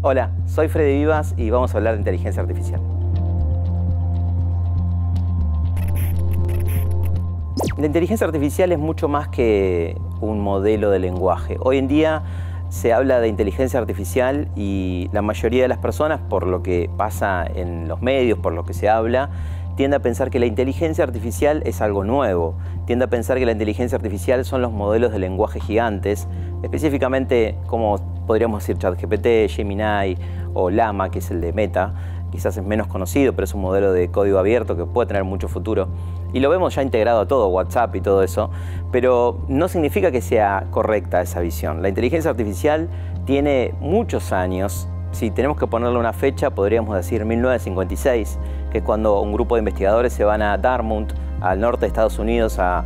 Hola, soy Freddy Vivas y vamos a hablar de inteligencia artificial. La inteligencia artificial es mucho más que un modelo de lenguaje. Hoy en día se habla de inteligencia artificial y la mayoría de las personas, por lo que pasa en los medios, por lo que se habla, tiende a pensar que la inteligencia artificial es algo nuevo. Tiende a pensar que la inteligencia artificial son los modelos de lenguaje gigantes, específicamente como podríamos decir ChatGPT, Gemini o Llama, que es el de Meta. Quizás es menos conocido, pero es un modelo de código abierto que puede tener mucho futuro. Y lo vemos ya integrado a todo, WhatsApp y todo eso, pero no significa que sea correcta esa visión. La inteligencia artificial tiene muchos años. Si tenemos que ponerle una fecha, podríamos decir 1956, que es cuando un grupo de investigadores se van a Dartmouth, al norte de Estados Unidos, a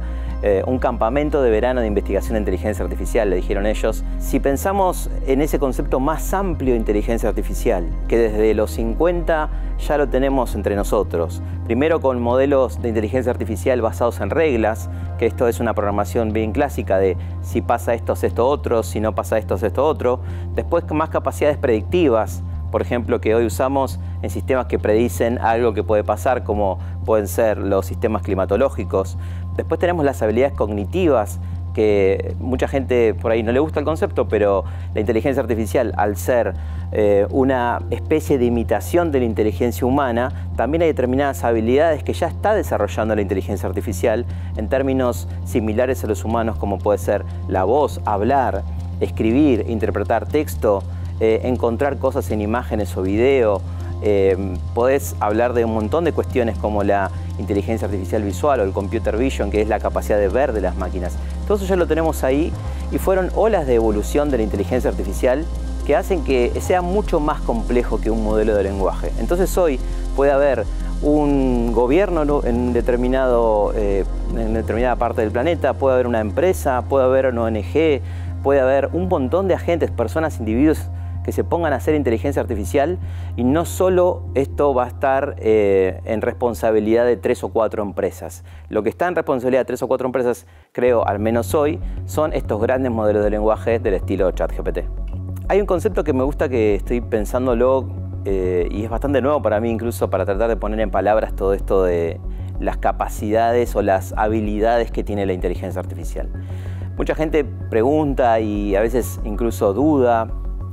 un campamento de verano de investigación de inteligencia artificial. Le dijeron ellos, si pensamos en ese concepto más amplio de inteligencia artificial, que desde los 50 ya lo tenemos entre nosotros, primero con modelos de inteligencia artificial basados en reglas, que esto es una programación bien clásica de si pasa esto es esto otro, si no pasa esto es esto otro, después más capacidades predictivas, por ejemplo, que hoy usamos en sistemas que predicen algo que puede pasar, como pueden ser los sistemas climatológicos. Después tenemos las habilidades cognitivas, que mucha gente por ahí no le gusta el concepto, pero la inteligencia artificial, al ser una especie de imitación de la inteligencia humana, también hay determinadas habilidades que ya está desarrollando la inteligencia artificial en términos similares a los humanos, como puede ser la voz, hablar, escribir, interpretar texto, encontrar cosas en imágenes o video. Podés hablar de un montón de cuestiones como la inteligencia artificial visual o el computer vision, que es la capacidad de ver de las máquinas. Todo eso ya lo tenemos ahí y fueron olas de evolución de la inteligencia artificial que hacen que sea mucho más complejo que un modelo de lenguaje. Entonces hoy puede haber un gobierno en determinada parte del planeta, puede haber una empresa, puede haber una ONG, puede haber un montón de agentes, personas, individuos que se pongan a hacer inteligencia artificial, y no solo esto va a estar en responsabilidad de 3 o 4 empresas. Lo que está en responsabilidad de 3 o 4 empresas, creo, al menos hoy, son estos grandes modelos de lenguaje del estilo ChatGPT. Hay un concepto que me gusta, que estoy pensándolo y es bastante nuevo para mí, incluso para tratar de poner en palabras todo esto de las capacidades o las habilidades que tiene la inteligencia artificial. Mucha gente pregunta y a veces incluso duda.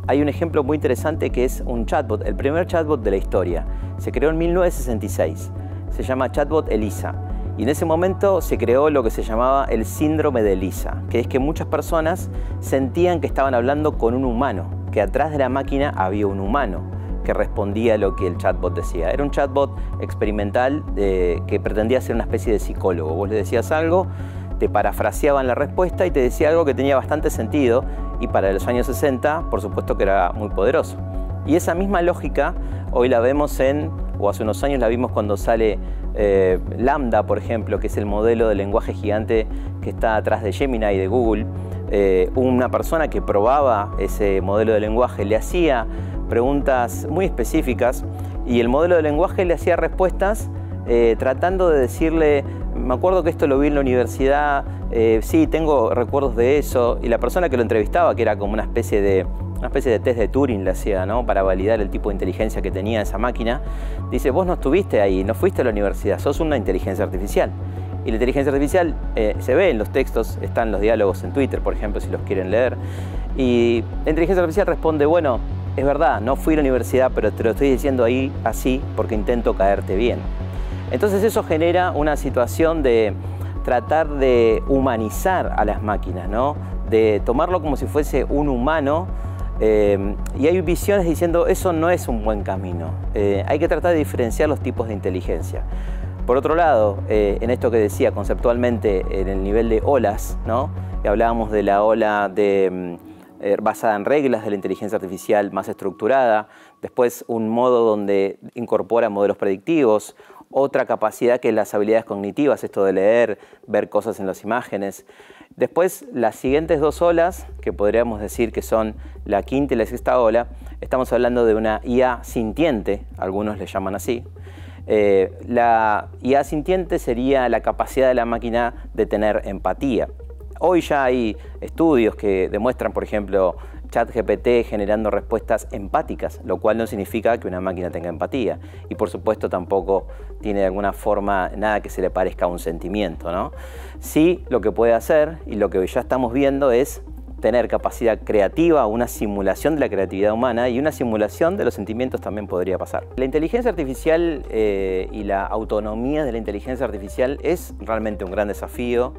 Hay un ejemplo muy interesante que es un chatbot, el primer chatbot de la historia. Se creó en 1966, se llama chatbot Elisa. Y en ese momento se creó lo que se llamaba el síndrome de Elisa, que es que muchas personas sentían que estaban hablando con un humano, que atrás de la máquina había un humano que respondía a lo que el chatbot decía. Era un chatbot experimental que pretendía ser una especie de psicólogo. Vos le decías algo, te parafraseaban la respuesta y te decía algo que tenía bastante sentido, y para los años 60, por supuesto que era muy poderoso. Y esa misma lógica hoy la vemos o hace unos años la vimos cuando sale Lambda, por ejemplo, que es el modelo de lenguaje gigante que está atrás de Gemini y de Google. Una persona que probaba ese modelo de lenguaje le hacía preguntas muy específicas y el modelo de lenguaje le hacía respuestas tratando de decirle: me acuerdo que esto lo vi en la universidad, sí, tengo recuerdos de eso. Y la persona que lo entrevistaba, que era como una especie de test de Turing, le hacía, ¿no?, para validar el tipo de inteligencia que tenía esa máquina, dice: vos no estuviste ahí, no fuiste a la universidad, sos una inteligencia artificial. Y la inteligencia artificial se ve en los textos, están los diálogos en Twitter, por ejemplo, si los quieren leer. Y la inteligencia artificial responde: bueno, es verdad, no fui a la universidad, pero te lo estoy diciendo ahí así porque intento caerte bien. Entonces eso genera una situación de tratar de humanizar a las máquinas, ¿no?, de tomarlo como si fuese un humano, y hay visiones diciendo eso no es un buen camino. Hay que tratar de diferenciar los tipos de inteligencia. Por otro lado, en esto que decía conceptualmente, en el nivel de olas, ¿no?, que hablábamos de la ola basada en reglas de la inteligencia artificial más estructurada, después un modo donde incorpora modelos predictivos, otra capacidad que es las habilidades cognitivas, esto de leer, ver cosas en las imágenes. Después, las siguientes 2 olas, que podríamos decir que son la quinta y la sexta ola, estamos hablando de una IA sintiente, algunos le llaman así. La IA sintiente sería la capacidad de la máquina de tener empatía. Hoy ya hay estudios que demuestran, por ejemplo, ChatGPT generando respuestas empáticas, lo cual no significa que una máquina tenga empatía. Y por supuesto tampoco tiene de alguna forma nada que se le parezca a un sentimiento, ¿no? Sí, lo que puede hacer y lo que ya estamos viendo es tener capacidad creativa, una simulación de la creatividad humana y una simulación de los sentimientos también podría pasar. La inteligencia artificial y la autonomía de la inteligencia artificial es realmente un gran desafío.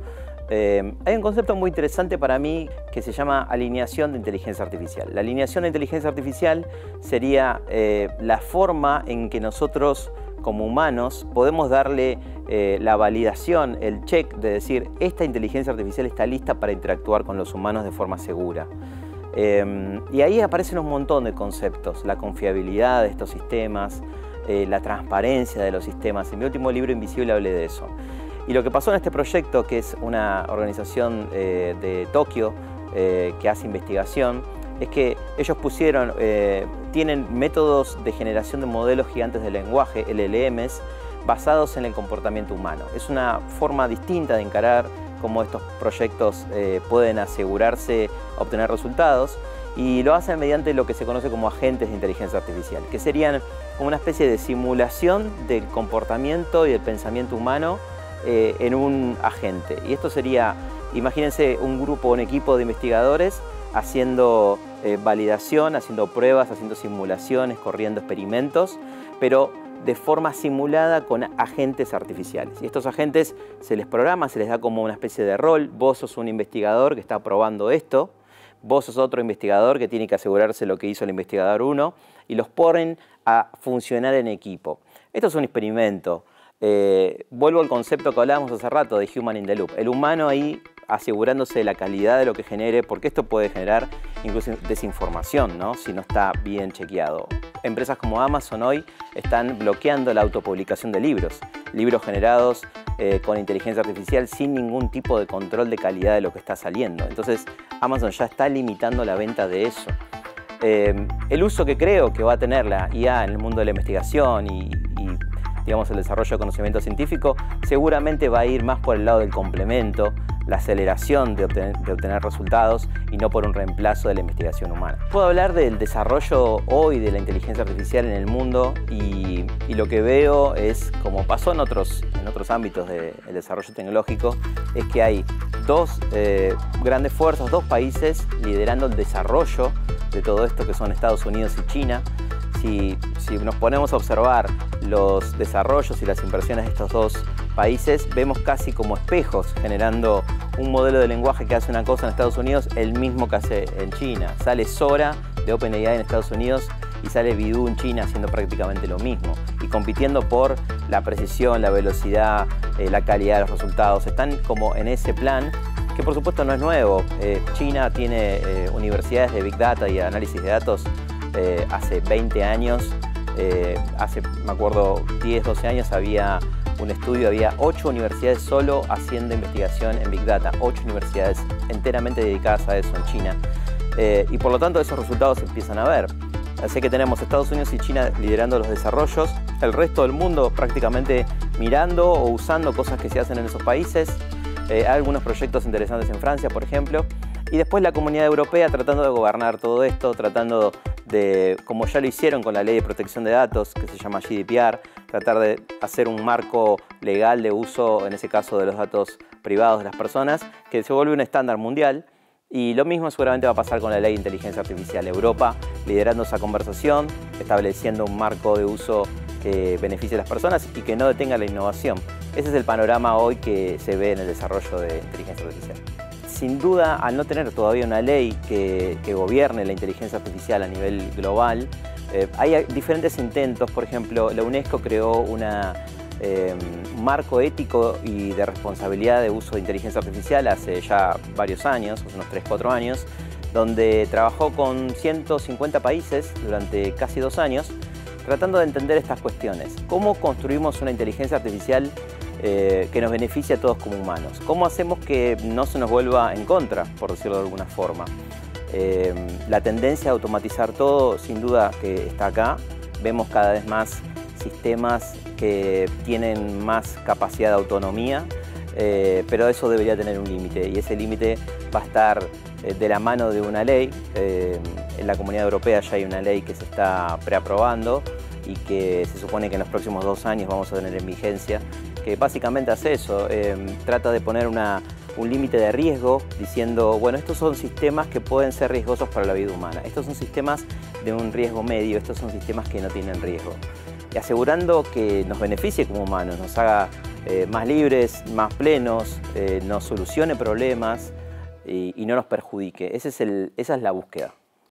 Hay un concepto muy interesante para mí que se llama alineación de inteligencia artificial. La alineación de inteligencia artificial sería la forma en que nosotros como humanos podemos darle la validación, el check de decir esta inteligencia artificial está lista para interactuar con los humanos de forma segura. Y ahí aparecen un montón de conceptos, la confiabilidad de estos sistemas, la transparencia de los sistemas. En mi último libro Invisible hablé de eso. Y lo que pasó en este proyecto, que es una organización de Tokio que hace investigación, es que ellos tienen métodos de generación de modelos gigantes de lenguaje, LLMs, basados en el comportamiento humano. Es una forma distinta de encarar cómo estos proyectos pueden asegurarse obtener resultados, y lo hacen mediante lo que se conoce como agentes de inteligencia artificial, que serían como una especie de simulación del comportamiento y del pensamiento humano en un agente. Y esto sería, imagínense un grupo, un equipo de investigadores haciendo validación, haciendo pruebas, haciendo simulaciones, corriendo experimentos, pero de forma simulada con agentes artificiales. Y estos agentes se les programa, se les da como una especie de rol. Vos sos un investigador que está probando esto, vos sos otro investigador que tiene que asegurarse lo que hizo el investigador 1, y los ponen a funcionar en equipo. Esto es un experimento. Vuelvo al concepto que hablábamos hace rato de Human in the Loop. El humano ahí asegurándose de la calidad de lo que genere, porque esto puede generar incluso desinformación, ¿no? Si no está bien chequeado. Empresas como Amazon hoy están bloqueando la autopublicación de libros generados con inteligencia artificial sin ningún tipo de control de calidad de lo que está saliendo. Entonces Amazon ya está limitando la venta de eso. El uso que creo que va a tener la IA en el mundo de la investigación y digamos, el desarrollo de conocimiento científico seguramente va a ir más por el lado del complemento, la aceleración de obtener resultados y no por un reemplazo de la investigación humana. Puedo hablar del desarrollo hoy de la inteligencia artificial en el mundo y lo que veo es, como pasó en otros ámbitos del desarrollo tecnológico, es que hay dos grandes fuerzas, dos países liderando el desarrollo de todo esto, que son Estados Unidos y China. Si nos ponemos a observar los desarrollos y las inversiones de estos dos países, vemos casi como espejos, generando un modelo de lenguaje que hace una cosa en Estados Unidos, el mismo que hace en China. Sale Sora de OpenAI en Estados Unidos y sale Baidu en China haciendo prácticamente lo mismo y compitiendo por la precisión, la velocidad, la calidad de los resultados. Están como en ese plan, que por supuesto no es nuevo. China tiene universidades de Big Data y análisis de datos hace 20 años. Me acuerdo, 10, 12 años había un estudio, había 8 universidades solo haciendo investigación en Big Data, 8 universidades enteramente dedicadas a eso en China. Y por lo tanto esos resultados se empiezan a ver. Así que tenemos Estados Unidos y China liderando los desarrollos, el resto del mundo prácticamente mirando o usando cosas que se hacen en esos países. Hay algunos proyectos interesantes en Francia, por ejemplo. Y después la Comunidad Europea tratando de gobernar todo esto, tratando de, como ya lo hicieron con la Ley de Protección de Datos, que se llama GDPR, tratar de hacer un marco legal de uso, en ese caso de los datos privados de las personas, que se vuelve un estándar mundial. Y lo mismo seguramente va a pasar con la Ley de Inteligencia Artificial. Europa liderando esa conversación, estableciendo un marco de uso que beneficie a las personas y que no detenga la innovación. Ese es el panorama hoy que se ve en el desarrollo de inteligencia artificial. Sin duda, al no tener todavía una ley que gobierne la inteligencia artificial a nivel global, hay diferentes intentos. Por ejemplo, la UNESCO creó un marco ético y de responsabilidad de uso de inteligencia artificial hace ya varios años, unos 3-4 años, donde trabajó con 150 países durante casi 2 años, tratando de entender estas cuestiones. ¿Cómo construimos una inteligencia artificial que nos beneficie a todos como humanos? ¿Cómo hacemos que no se nos vuelva en contra, por decirlo de alguna forma? La tendencia a automatizar todo, sin duda que está acá. Vemos cada vez más sistemas que tienen más capacidad de autonomía, pero eso debería tener un límite, y ese límite va a estar de la mano de una ley. En la Comunidad Europea ya hay una ley que se está preaprobando y que se supone que en los próximos 2 años vamos a tener en vigencia, que básicamente hace eso, trata de poner un límite de riesgo diciendo, bueno, estos son sistemas que pueden ser riesgosos para la vida humana, estos son sistemas de un riesgo medio, estos son sistemas que no tienen riesgo, y asegurando que nos beneficie como humanos, nos haga más libres, más plenos, nos solucione problemas y no nos perjudique. Esa es la búsqueda.